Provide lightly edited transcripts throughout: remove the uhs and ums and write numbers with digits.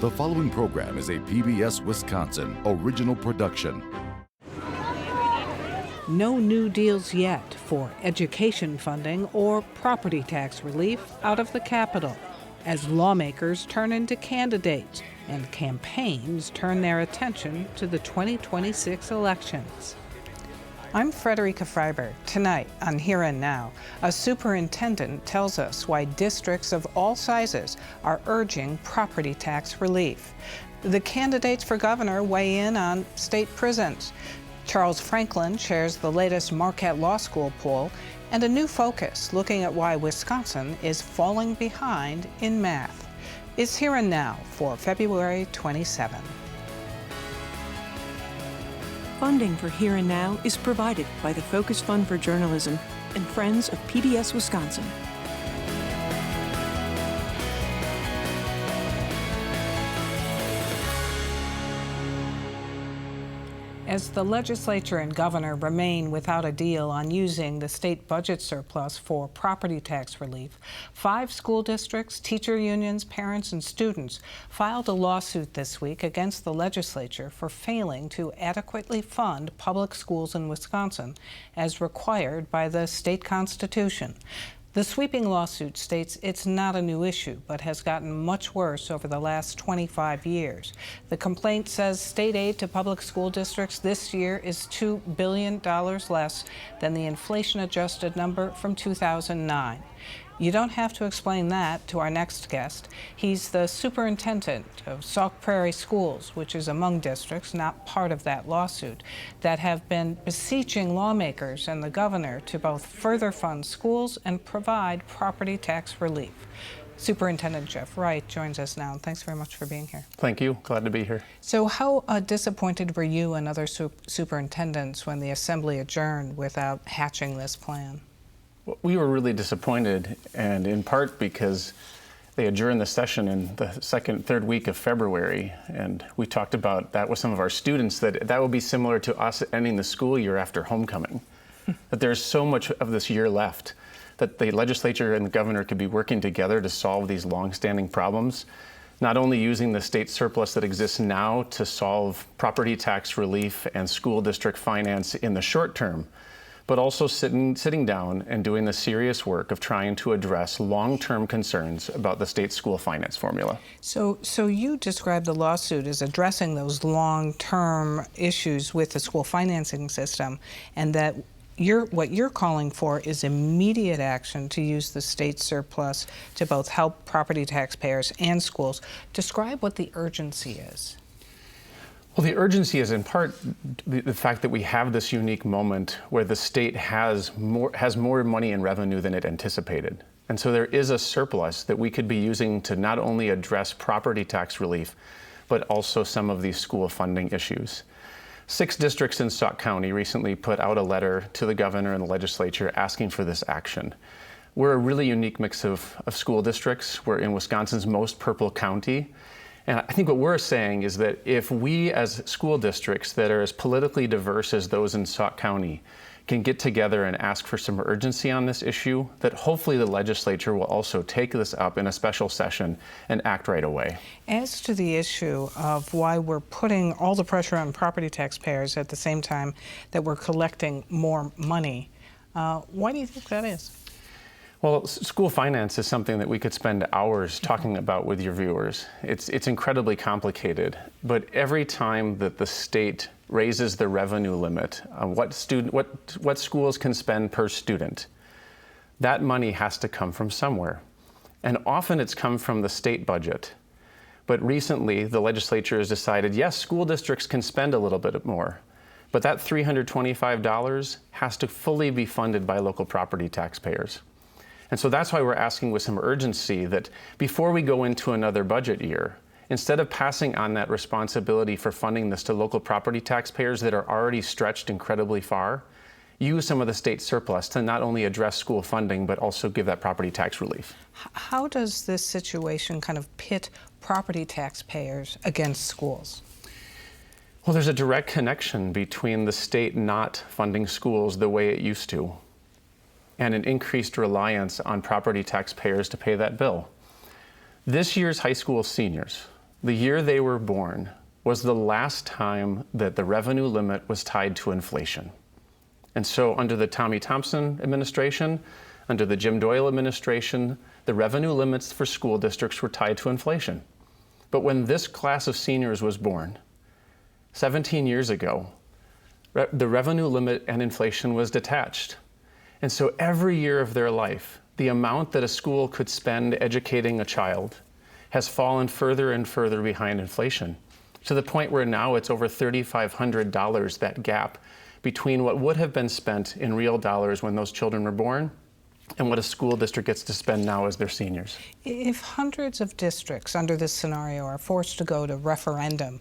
The following program is a PBS Wisconsin original production. No new deals yet for education funding or property tax relief out of the Capitol, as lawmakers turn into candidates and campaigns turn their attention to the 2026 elections. I'm Frederica Freiberg. Tonight on Here and Now, a superintendent tells us why districts of all sizes are urging property tax relief. The candidates for governor weigh in on state prisons. Charles Franklin shares the latest Marquette Law School poll and a new focus looking at why Wisconsin is falling behind in math. It's Here and Now for February 27. Funding for Here and Now is provided by the Focus Fund for Journalism and Friends of PBS Wisconsin. As the legislature and governor remain without a deal on using the state budget surplus for property tax relief, 5 school districts, teacher unions, parents, and students filed a lawsuit this week against the legislature for failing to adequately fund public schools in Wisconsin as required by the state constitution. The sweeping lawsuit states it's not a new issue, but has gotten much worse over the last 25 years. The complaint says state aid to public school districts this year is $2 billion less than the inflation-adjusted number from 2009. You don't have to explain that to our next guest. He's the superintendent of Sauk Prairie Schools, which is among districts, not part of that lawsuit, that have been beseeching lawmakers and the governor to both further fund schools and provide property tax relief. Superintendent Jeff Wright joins us now. Thanks very much for being here. Thank you. Glad to be here. So how disappointed were you and other superintendents when the Assembly adjourned without hatching this plan? We were really disappointed, and in part because they adjourned the session in the third week of February, and we talked about that with some of our students, that would be similar to us ending the school year after homecoming, that there's so much of this year left, that the legislature and the governor could be working together to solve these long-standing problems, not only using the state surplus that exists now to solve property tax relief and school district finance in the short term, but also sitting down and doing the serious work of trying to address long-term concerns about the state school finance formula. So you describe the lawsuit as addressing those long-term issues with the school financing system, and that what you're calling for is immediate action to use the state surplus to both help property taxpayers and schools. Describe what the urgency is. Well, the urgency is in part the fact that we have this unique moment where the state has more money in revenue than it anticipated. And so there is a surplus that we could be using to not only address property tax relief, but also some of these school funding issues. 6 districts in Sauk County recently put out a letter to the governor and the legislature asking for this action. We're a really unique mix of school districts. We're in Wisconsin's most purple county. And I think what we're saying is that if we as school districts that are as politically diverse as those in Sauk County can get together and ask for some urgency on this issue, that hopefully the legislature will also take this up in a special session and act right away. As to the issue of why we're putting all the pressure on property taxpayers at the same time that we're collecting more money, why do you think that is? Well, school finance is something that we could spend hours talking about with your viewers. It's incredibly complicated, but every time that the state raises the revenue limit on what schools can spend per student, that money has to come from somewhere. And often it's come from the state budget. But recently, the legislature has decided, yes, school districts can spend a little bit more, but that $325 has to fully be funded by local property taxpayers. And so that's why we're asking with some urgency that before we go into another budget year, instead of passing on that responsibility for funding this to local property taxpayers that are already stretched incredibly far, use some of the state surplus to not only address school funding, but also give that property tax relief. How does this situation kind of pit property taxpayers against schools? Well, there's a direct connection between the state not funding schools the way it used to and an increased reliance on property taxpayers to pay that bill. This year's high school seniors, the year they were born, was the last time that the revenue limit was tied to inflation. And so under the Tommy Thompson administration, under the Jim Doyle administration, the revenue limits for school districts were tied to inflation. But when this class of seniors was born, 17 years ago, the revenue limit and inflation was detached. And so every year of their life, the amount that a school could spend educating a child has fallen further and further behind inflation, to the point where now it's over $3,500, that gap between what would have been spent in real dollars when those children were born and what a school district gets to spend now as they're seniors. If hundreds of districts under this scenario are forced to go to referendum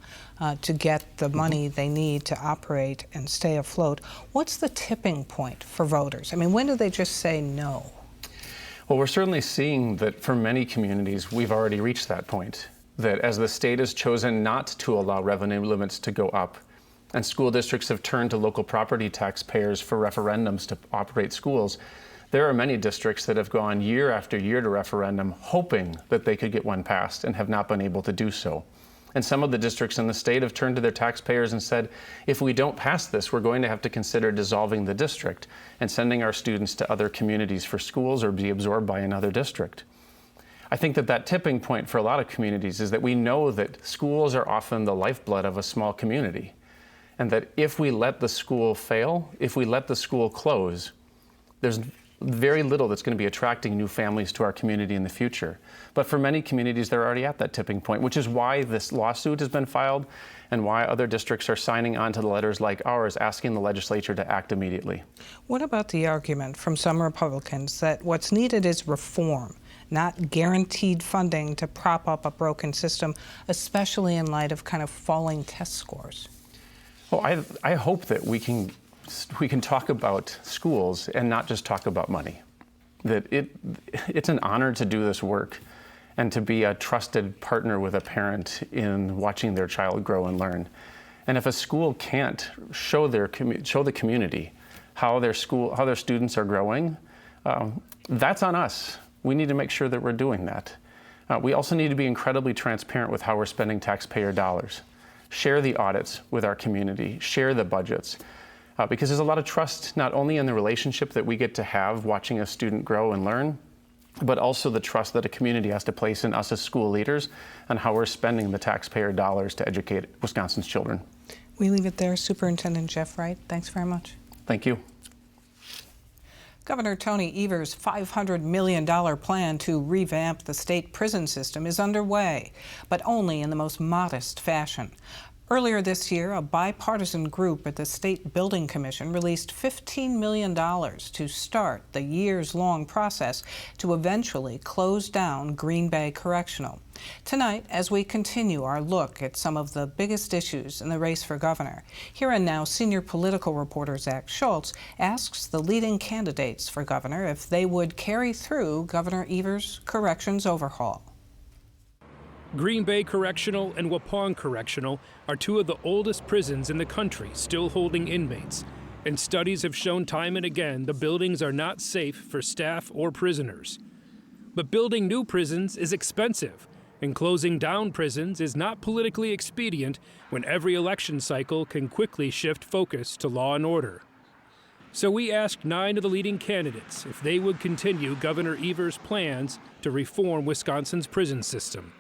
to get the money they need to operate and stay afloat, what's the tipping point for voters? I mean, when do they just say no? Well, we're certainly seeing that for many communities, we've already reached that point, that as the state has chosen not to allow revenue limits to go up, and school districts have turned to local property taxpayers for referendums to operate schools, there are many districts that have gone year after year to referendum hoping that they could get one passed and have not been able to do so. And some of the districts in the state have turned to their taxpayers and said, if we don't pass this, we're going to have to consider dissolving the district and sending our students to other communities for schools or be absorbed by another district. I think that tipping point for a lot of communities is that we know that schools are often the lifeblood of a small community, and that if we let the school fail, if we let the school close, there's very little that's going to be attracting new families to our community in the future. But for many communities, they're already at that tipping point, which is why this lawsuit has been filed and why other districts are signing on to the letters like ours asking the legislature to act immediately. What about the argument from some Republicans that what's needed is reform, not guaranteed funding to prop up a broken system, especially in light of kind of falling test scores? Well, I hope that we can talk about schools and not just talk about money. That it's an honor to do this work and to be a trusted partner with a parent in watching their child grow and learn. And if a school can't show the community how their students are growing, that's on us. We need to make sure that we're doing that. We also need to be incredibly transparent with how we're spending taxpayer dollars. Share the audits with our community, share the budgets. Because there's a lot of trust not only in the relationship that we get to have watching a student grow and learn, but also the trust that a community has to place in us as school leaders and how we're spending the taxpayer dollars to educate Wisconsin's children. We leave it there. Superintendent Jeff Wright, thanks very much. Thank you. Governor Tony Evers' $500 million plan to revamp the state prison system is underway, but only in the most modest fashion. Earlier this year, a bipartisan group at the State Building Commission released $15 million to start the years-long process to eventually close down Green Bay Correctional. Tonight, as we continue our look at some of the biggest issues in the race for governor, Here and Now senior political reporter Zach Schultz asks the leading candidates for governor if they would carry through Governor Evers' corrections overhaul. Green Bay Correctional and Waupun Correctional are two of the oldest prisons in the country still holding inmates, and studies have shown time and again the buildings are not safe for staff or prisoners. But building new prisons is expensive, and closing down prisons is not politically expedient when every election cycle can quickly shift focus to law and order. So we asked 9 of the leading candidates if they would continue Governor Evers' plans to reform Wisconsin's prison system.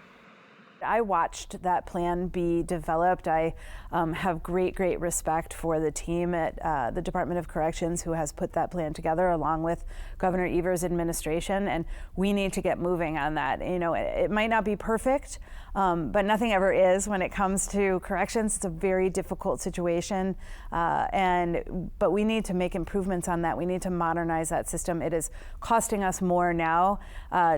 I watched that plan be developed. I have great respect for the team at the Department of Corrections who has put that plan together along with Governor Evers' administration, and we need to get moving on that. You know, it might not be perfect, but nothing ever is when it comes to corrections. It's a very difficult situation, but we need to make improvements on that. We need to modernize that system. It is costing us more now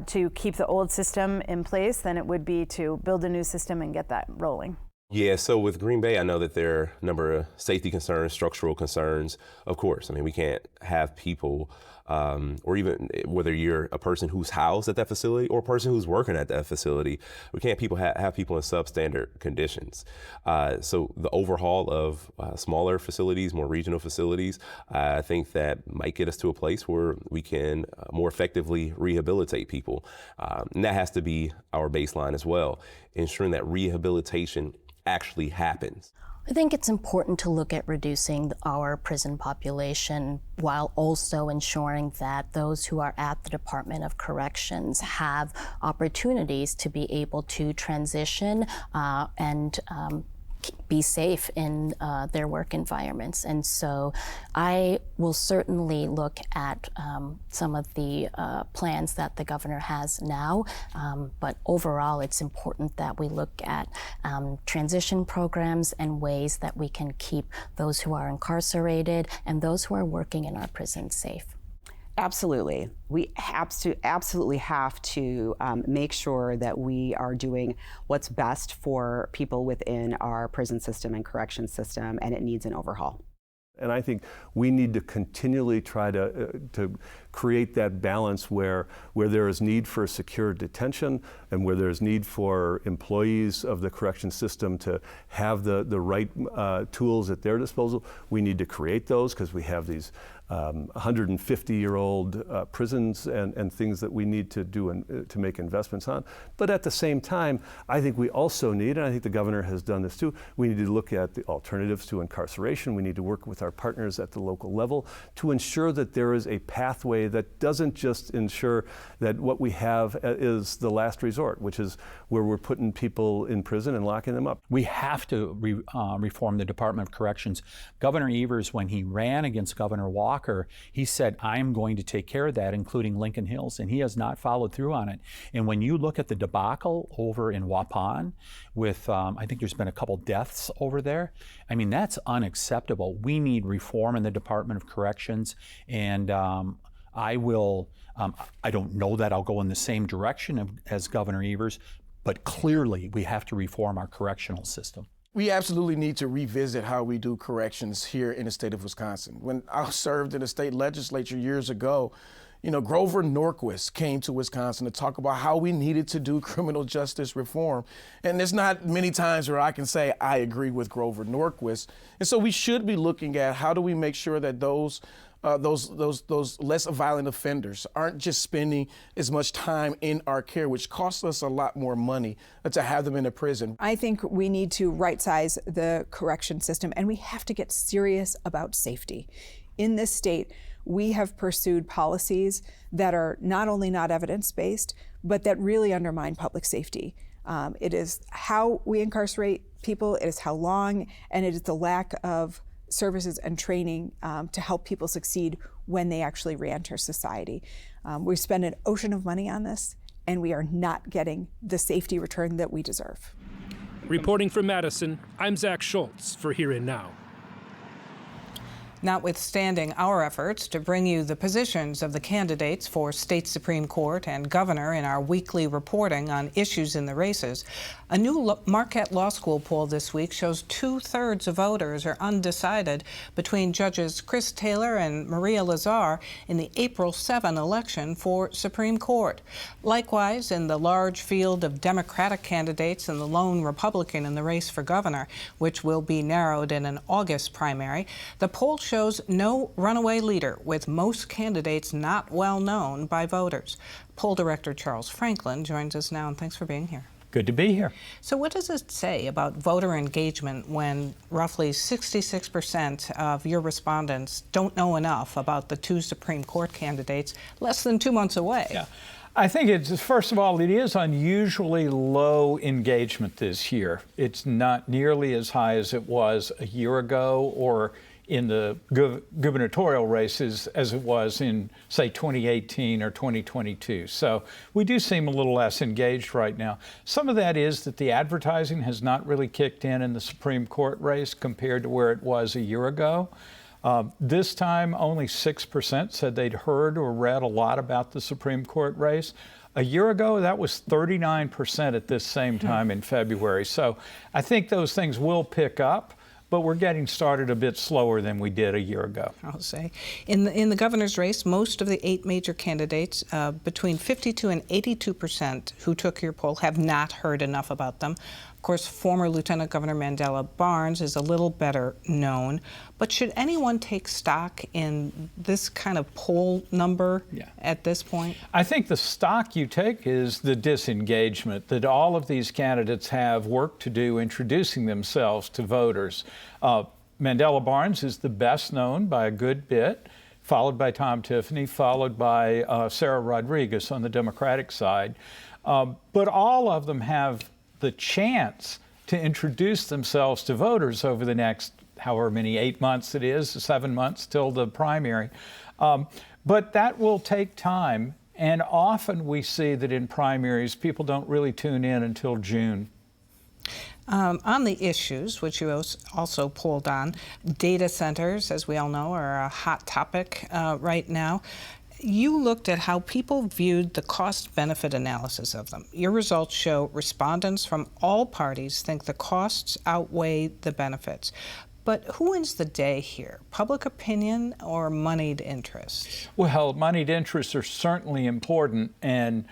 to keep the old system in place than it would be to build a new system and get that rolling. Yeah, so with Green Bay, I know that there are a number of safety concerns, structural concerns. Of course, I mean, we can't have people, or even whether you're a person who's housed at that facility or a person who's working at that facility, we can't have people in substandard conditions. So the overhaul of smaller facilities, more regional facilities, I think that might get us to a place where we can more effectively rehabilitate people. And that has to be our baseline as well, ensuring that rehabilitation actually happens. I think it's important to look at reducing our prison population while also ensuring that those who are at the Department of Corrections have opportunities to be able to transition and be safe in their work environments. And so I will certainly look at some of the plans that the governor has now, but overall it's important that we look at transition programs and ways that we can keep those who are incarcerated and those who are working in our prisons safe. Absolutely. We absolutely have to make sure that we are doing what's best for people within our prison system and correction system, and it needs an overhaul. And I think we need to continually try to create that balance where there is need for secure detention and where there's need for employees of the correction system to have the right tools at their disposal. We need to create those because we have these 150-year-old prisons and things that we need to do and to make investments on. But at the same time, I think we also need, and I think the governor has done this too, we need to look at the alternatives to incarceration. We need to work with our partners at the local level to ensure that there is a pathway that doesn't just ensure that what we have is the last resort, which is where we're putting people in prison and locking them up. We have to reform the Department of Corrections. Governor Evers, when he ran against Governor Walker, he said, I am going to take care of that, including Lincoln Hills, and he has not followed through on it. And when you look at the debacle over in Waupun with, I think there's been a couple deaths over there, I mean, that's unacceptable. We need reform in the Department of Corrections, and I don't know that I'll go in the same direction as Governor Evers, but clearly we have to reform our correctional system. We absolutely need to revisit how we do corrections here in the state of Wisconsin. When I served in the state legislature years ago, Grover Norquist came to Wisconsin to talk about how we needed to do criminal justice reform. And there's not many times where I can say I agree with Grover Norquist. And so we should be looking at how do we make sure that those less violent offenders aren't just spending as much time in our care, which costs us a lot more money to have them in a prison. I think we need to right-size the correction system, and we have to get serious about safety. In this state, we have pursued policies that are not only not evidence-based, but that really undermine public safety. It is how we incarcerate people, it is how long, and it is the lack of services and training to help people succeed when they actually re-enter society. We spend an ocean of money on this, and we are not getting the safety return that we deserve. Reporting from Madison, I'm Zach Schultz for Here and Now. Notwithstanding our efforts to bring you the positions of the candidates for state Supreme Court and governor in our weekly reporting on issues in the races, a new Marquette Law School poll this week shows 2/3 of voters are undecided between Judges Chris Taylor and Maria Lazar in the April 7 election for Supreme Court. Likewise, in the large field of Democratic candidates and the lone Republican in the race for governor, which will be narrowed in an August primary, the poll shows no runaway leader, with most candidates not well known by voters. Poll director Charles Franklin joins us now, and thanks for being here. Good to be here. So what does it say about voter engagement when roughly 66% of your respondents don't know enough about the two Supreme Court candidates less than 2 months away? Yeah. I think it's, first of all, it is unusually low engagement this year. It's not nearly as high as it was a year ago or in the gubernatorial races as it was in, say, 2018 or 2022. So we do seem a little less engaged right now. Some of that is that the advertising has not really kicked in the Supreme Court race compared to where it was a year ago. This time, only 6% said they'd heard or read a lot about the Supreme Court race. A year ago, that was 39% at this same time in February. So I think those things will pick up, but we're getting started a bit slower than we did a year ago. I'll say. In the governor's race, most of the 8 major candidates, between 52 and 82% who took your poll, have not heard enough about them. Of course, former Lieutenant Governor Mandela Barnes is a little better known. But should anyone take stock in this kind of poll number at this point? I think the stock you take is the disengagement that all of these candidates have work to do introducing themselves to voters. Mandela Barnes is the best known by a good bit, followed by Tom Tiffany, followed by Sarah Rodriguez on the Democratic side. But all of them have the chance to introduce themselves to voters over the next however many 8 months it is, 7 months till the primary. But that will take time, and often we see that in primaries people don't really tune in until June. On the issues, which you also polled on, data centers, as we all know, are a hot topic right now. You looked at how people viewed the cost-benefit analysis of them. Your results show respondents from all parties think the costs outweigh the benefits. But who wins the day here, public opinion or moneyed interests? Well, moneyed interests are certainly important, and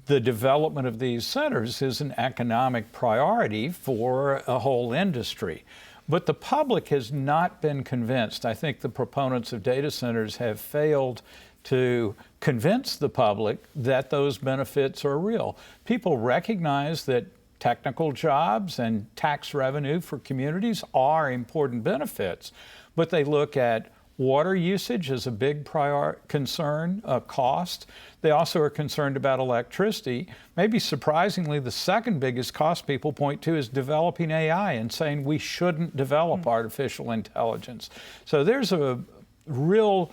the development of these centers is an economic priority for a whole industry. But the public has not been convinced. I think the proponents of data centers have failed to convince the public that those benefits are real. People recognize that technical jobs and tax revenue for communities are important benefits, but they look at water usage as a big concern, cost. They also are concerned about electricity. Maybe surprisingly, the second biggest cost people point to is developing AI and saying we shouldn't develop artificial intelligence. So there's a real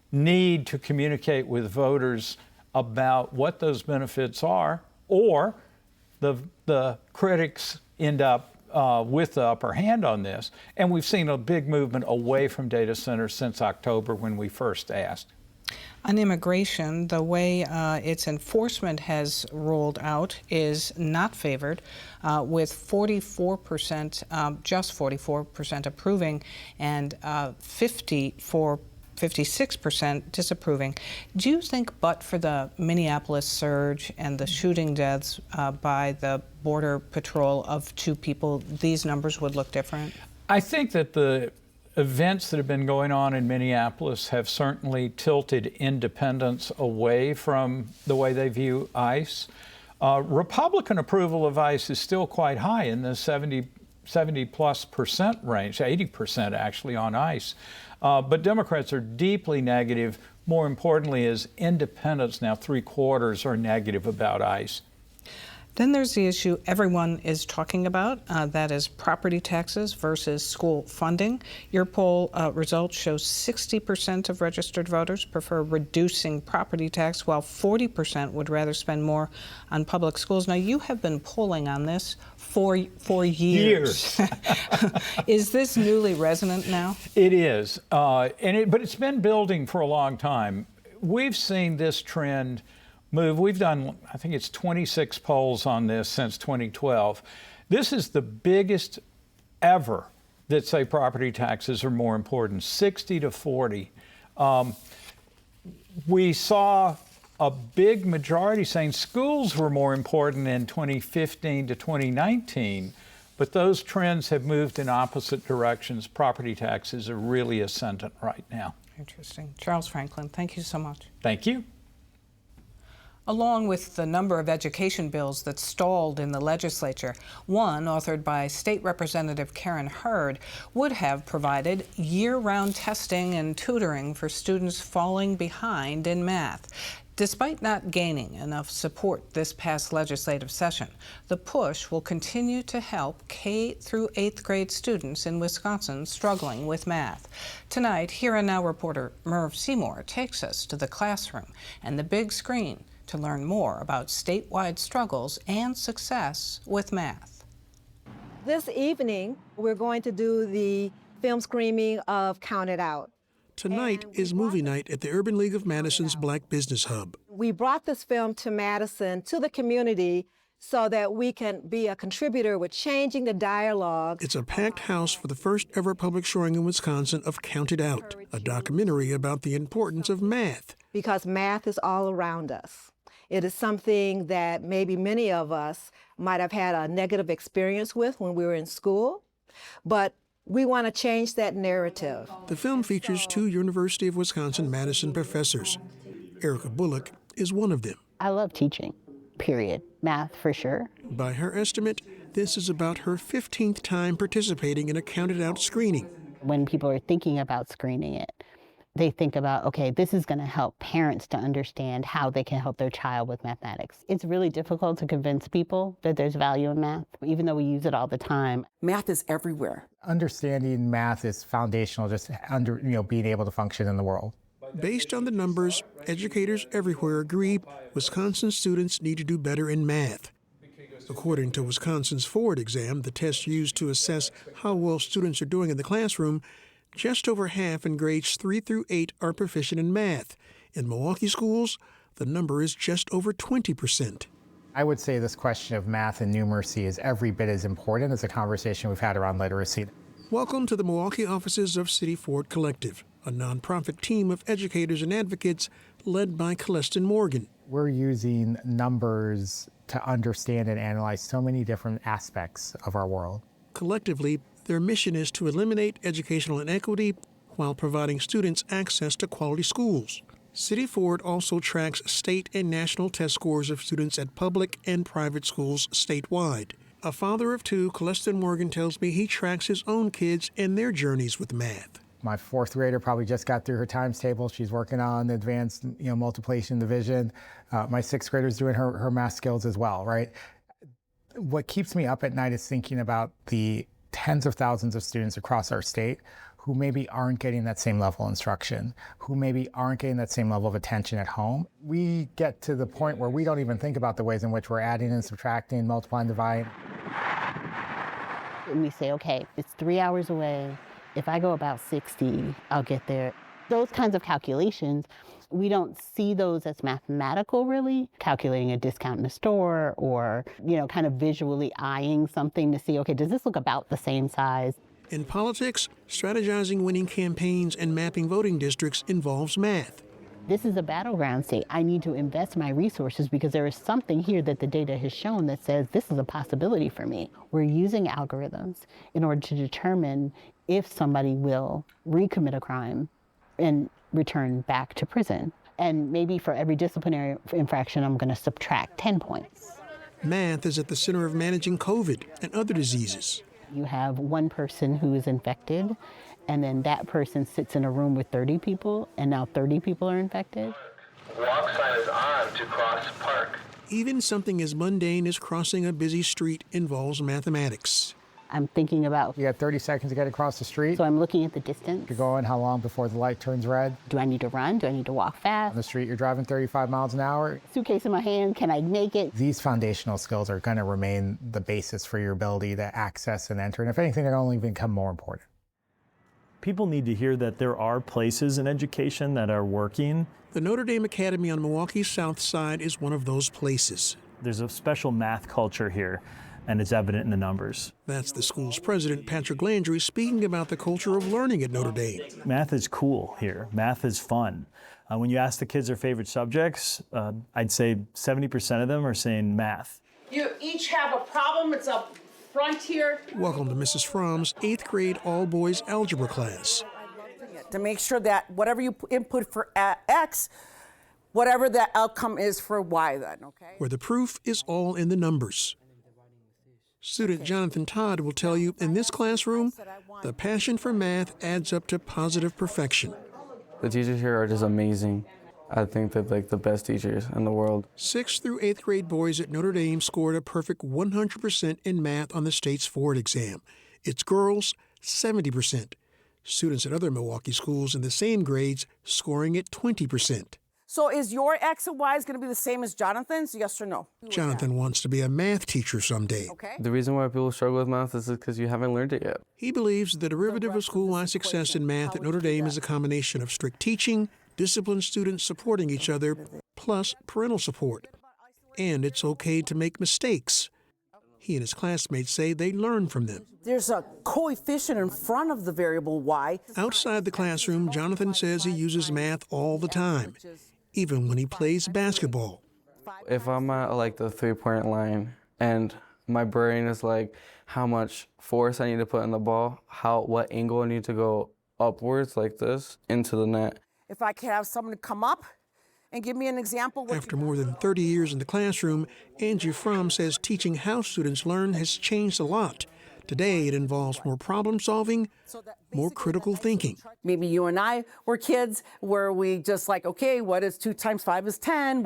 need to communicate with voters about what those benefits are, or the critics end up with the upper hand on this. And we've seen a big movement away from data centers since October when we first asked. On immigration, the way its enforcement has rolled out is not favored, with 44%, just 44% approving, and 56% disapproving. Do you think, but for the Minneapolis surge and the shooting deaths by the Border Patrol of 2 people, these numbers would look different? I think that the events that have been going on in Minneapolis have certainly tilted independents away from the way they view ICE. Republican approval of ICE is still quite high in the 70+% range, 80% actually on ICE. But Democrats are deeply negative. More importantly, is independents now 3/4 are negative about ICE. Then there's the issue everyone is talking about, that is property taxes versus school funding. Your poll results show 60% of registered voters prefer reducing property tax, while 40% would rather spend more on public schools. Now, you have been polling on this for years. Is this newly resonant now? It is, but it's been building for a long time. We've seen this trend move. We've done, I think it's 26 polls on this since 2012. This is the biggest ever that say property taxes are more important, 60 to 40. We saw a big majority saying schools were more important in 2015 to 2019, but those trends have moved in opposite directions. Property taxes are really ascendant right now. Interesting. Charles Franklin, thank you so much. Thank you. Along with the number of education bills that stalled in the legislature, one authored by State Representative Karen Hurd would have provided year-round testing and tutoring for students falling behind in math. Despite not gaining enough support this past legislative session, the push will continue to help K through 8th grade students in Wisconsin struggling with math. Tonight, Here and Now reporter Merv Seymour takes us to the classroom and the big screen to learn more about statewide struggles and success with math. This evening, we're going to do the film screening of Count It Out. Tonight is movie night at the Urban League of Madison's Black Business Hub. We brought this film to Madison, to the community, so that we can be a contributor with changing the dialogue. It's a packed house for the first ever public showing in Wisconsin of Counted Out, a documentary about the importance of math. Because math is all around us. It is something that maybe many of us might have had a negative experience with when we were in school, but we want to change that narrative. The film features 2 University of Wisconsin-Madison professors. Erica Bullock is one of them. I love teaching, period. Math for sure. By her estimate, this is about her 15th time participating in a Counted Out screening. When people are thinking about screening it, they think about, okay, this is going to help parents to understand how they can help their child with mathematics. It's really difficult to convince people that there's value in math, even though we use it all the time. Math is everywhere. Understanding math is foundational, just being able to function in the world. Based on the numbers, educators everywhere agree Wisconsin students need to do better in math. According to Wisconsin's Ford exam, the test used to assess how well students are doing in the classroom, just over half in grades 3 through 8 are proficient in math. In Milwaukee schools, the number is just over 20%. I would say this question of math and numeracy is every bit as important as the conversation we've had around literacy. Welcome to the Milwaukee offices of City Ford Collective, a nonprofit team of educators and advocates led by Celestin Morgan. We're using numbers to understand and analyze so many different aspects of our world. Collectively, their mission is to eliminate educational inequity while providing students access to quality schools. City Ford also tracks state and national test scores of students at public and private schools statewide. A father of 2, Celestin Morgan tells me he tracks his own kids and their journeys with math. My 4th grader probably just got through her times table. She's working on the advanced multiplication division. My 6th grader's doing her math skills as well, right? What keeps me up at night is thinking about the tens of thousands of students across our state who maybe aren't getting that same level of instruction, who maybe aren't getting that same level of attention at home. We get to the point where we don't even think about the ways in which we're adding and subtracting, multiplying, dividing. And we say, okay, it's 3 hours away. If I go about 60, I'll get there. Those kinds of calculations, we don't see those as mathematical, really. Calculating a discount in a store or, kind of visually eyeing something to see, okay, does this look about the same size? In politics, strategizing winning campaigns and mapping voting districts involves math. This is a battleground state. I need to invest my resources because there is something here that the data has shown that says this is a possibility for me. We're using algorithms in order to determine if somebody will recommit a crime and return back to prison. And maybe for every disciplinary infraction, I'm going to subtract 10 points. Math is at the center of managing COVID and other diseases. You have one person who is infected, and then that person sits in a room with 30 people, and now 30 people are infected. Walk sign is on to cross park. Even something as mundane as crossing a busy street involves mathematics. I'm thinking about... You got 30 seconds to get across the street. So I'm looking at the distance. You're going how long before the light turns red? Do I need to run? Do I need to walk fast? On the street, you're driving 35 miles an hour. Suitcase in my hand, can I make it? These foundational skills are going to remain the basis for your ability to access and enter. And if anything, they're only become more important. People need to hear that there are places in education that are working. The Notre Dame Academy on Milwaukee's South Side is one of those places. There's a special math culture here, and it's evident in the numbers. That's the school's president, Patrick Landry, speaking about the culture of learning at Notre Dame. Math is cool here. Math is fun. When you ask the kids their favorite subjects, I'd say 70% of them are saying math. You each have a problem. It's up front here. Welcome to Mrs. Fromm's 8th grade all-boys algebra class. To make sure that whatever you input for X, whatever that outcome is for Y then, okay? Where the proof is all in the numbers. Student Jonathan Todd will tell you in this classroom, the passion for math adds up to positive perfection. The teachers here are just amazing. I think they're like the best teachers in the world. 6th through 8th grade boys at Notre Dame scored a perfect 100% in math on the state's Ford exam. Its girls, 70%. Students at other Milwaukee schools in the same grades scoring at 20%. So is your X and Y going to be the same as Jonathan's, yes or no? Jonathan wants to be a math teacher someday. Okay. The reason why people struggle with math is because you haven't learned it yet. He believes the derivative of school-wide success in math at Notre Dame is a combination of strict teaching disciplined students supporting each other, plus parental support. And it's okay to make mistakes. He and his classmates say they learn from them. There's a coefficient in front of the variable y. Outside the classroom, Jonathan says he uses math all the time, even when he plays basketball. If I'm at like the three-point line and my brain is like how much force I need to put in the ball, what angle I need to go upwards like this into the net. If I could have someone come up and give me an example. After more than 30 years in the classroom, Angie Fromm says teaching how students learn has changed a lot. Today, it involves more problem solving, more critical thinking. Maybe you and I were kids where we just like, okay, what is 2 times 5 is 10?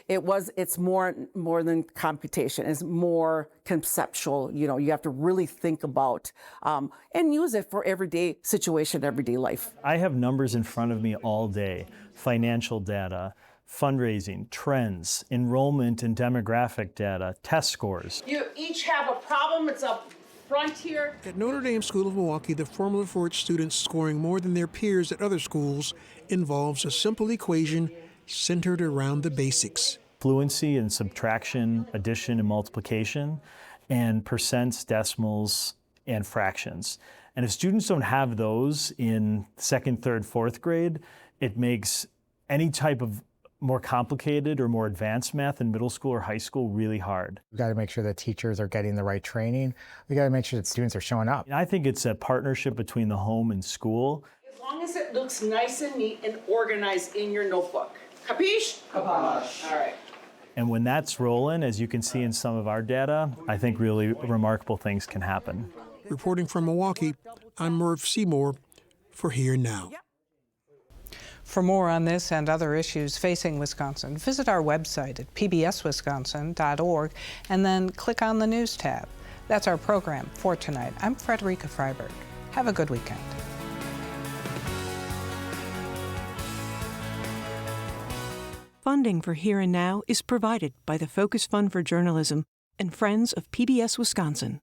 It's more than computation. It's more conceptual. You know, you have to really think about and use it for everyday situation, everyday life. I have numbers in front of me all day, financial data, fundraising, trends, enrollment and demographic data, test scores. You each have a problem. It's up front here. At Notre Dame School of Milwaukee, the formula for its students scoring more than their peers at other schools involves a simple equation centered around the basics. Fluency in subtraction, addition, and multiplication, and percents, decimals, and fractions. And if students don't have those in 2nd, 3rd, 4th grade, it makes any type of more complicated or more advanced math in middle school or high school really hard. We've got to make sure that teachers are getting the right training. We got to make sure that students are showing up. And I think it's a partnership between the home and school. As long as it looks nice and neat and organized in your notebook. Capiche? Capiche. All right. And when that's rolling, as you can see in some of our data, I think really remarkable things can happen. Reporting from Milwaukee, I'm Merv Seymour for Here Now. For more on this and other issues facing Wisconsin, visit our website at pbswisconsin.org and then click on the News tab. That's our program for tonight. I'm Frederica Freiberg. Have a good weekend. Funding for Here and Now is provided by the Focus Fund for Journalism and Friends of PBS Wisconsin.